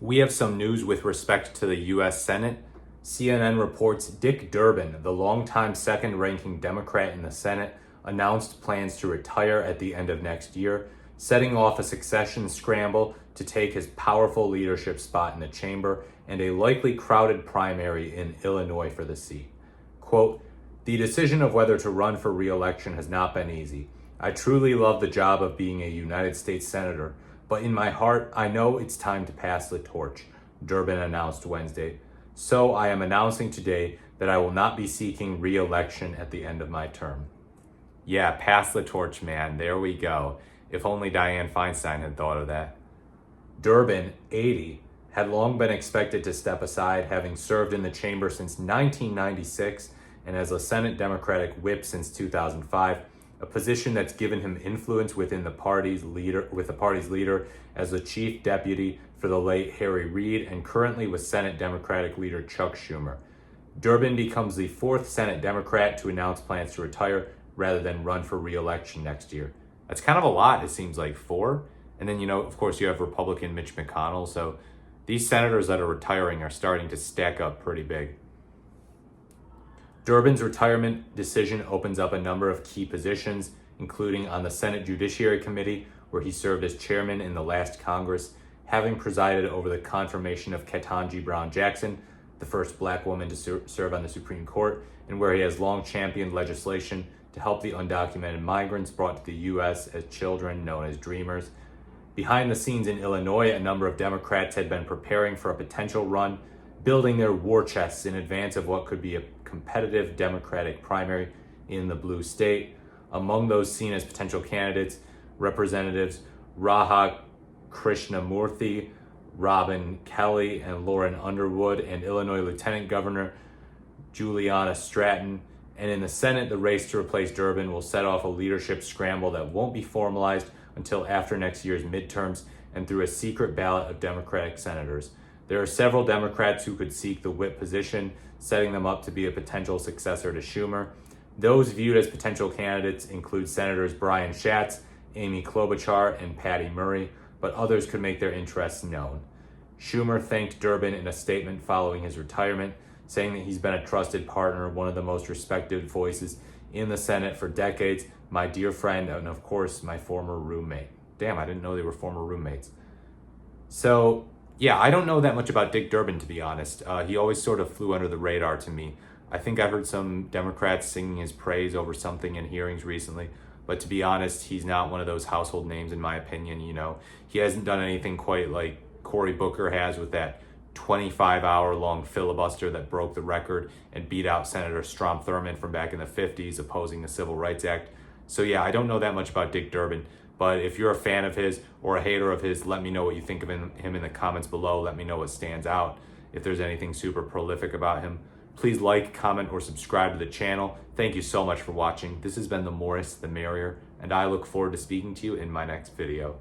We have some news with respect to the U.S. Senate. CNN reports Dick Durbin, the longtime second-ranking Democrat in the Senate, announced plans to retire at the end of next year, setting off a succession scramble to take his powerful leadership spot in the chamber and a likely crowded primary in Illinois for the seat. Quote, "The decision of whether to run for re-election has not been easy. I truly love the job of being a United States Senator, but in my heart, I know it's time to pass the torch," Durbin announced Wednesday. "So I am announcing today that I will not be seeking re-election at the end of my term." Yeah, pass the torch, man. There we go. If only Dianne Feinstein had thought of that. Durbin, 80, had long been expected to step aside, having served in the chamber since 1996 and as a Senate Democratic whip since 2005, a position that's given him influence within the party's leader, as the chief deputy for the late Harry Reid and currently with Senate Democratic leader Chuck Schumer. Durbin becomes the fourth Senate Democrat to announce plans to retire rather than run for re-election next year. That's kind of a lot, it seems like, four. And then, of course, you have Republican Mitch McConnell. So these senators that are retiring are starting to stack up pretty big. Durbin's retirement decision opens up a number of key positions, including on the Senate Judiciary Committee, where he served as chairman in the last Congress, having presided over the confirmation of Ketanji Brown Jackson, the first black woman to serve on the Supreme Court, and where he has long championed legislation to help the undocumented migrants brought to the U.S. as children known as Dreamers. Behind the scenes in Illinois, a number of Democrats had been preparing for a potential run, building their war chests in advance of what could be a competitive Democratic primary in the blue state. Among those seen as potential candidates, Representatives Raha Krishnamurthy, Robin Kelly, and Lauren Underwood, and Illinois Lieutenant Governor Juliana Stratton. And in the Senate, the race to replace Durbin will set off a leadership scramble that won't be formalized until after next year's midterms and through a secret ballot of Democratic senators. There are several Democrats who could seek the whip position, setting them up to be a potential successor to Schumer. Those viewed as potential candidates include Senators Brian Schatz, Amy Klobuchar, and Patty Murray, but others could make their interests known. Schumer thanked Durbin in a statement following his retirement, saying that he's been a trusted partner, one of the most respected voices in the Senate for decades, my dear friend, and of course, my former roommate. Damn, I didn't know they were former roommates. So, yeah, I don't know that much about Dick Durbin, to be honest. He always sort of flew under the radar to me. I think I heard some Democrats singing his praise over something in hearings recently, but to be honest, he's not one of those household names in my opinion. He hasn't done anything quite like Cory Booker has with that 25-hour-long filibuster that broke the record and beat out Senator Strom Thurmond from back in the 50s opposing the Civil Rights Act. So yeah, I don't know that much about Dick Durbin, but if you're a fan of his or a hater of his, let me know what you think of him in the comments below. Let me know what stands out. If there's anything super prolific about him, please like, comment, or subscribe to the channel. Thank you so much for watching. This has been the Morris the Merrier, and I look forward to speaking to you in my next video.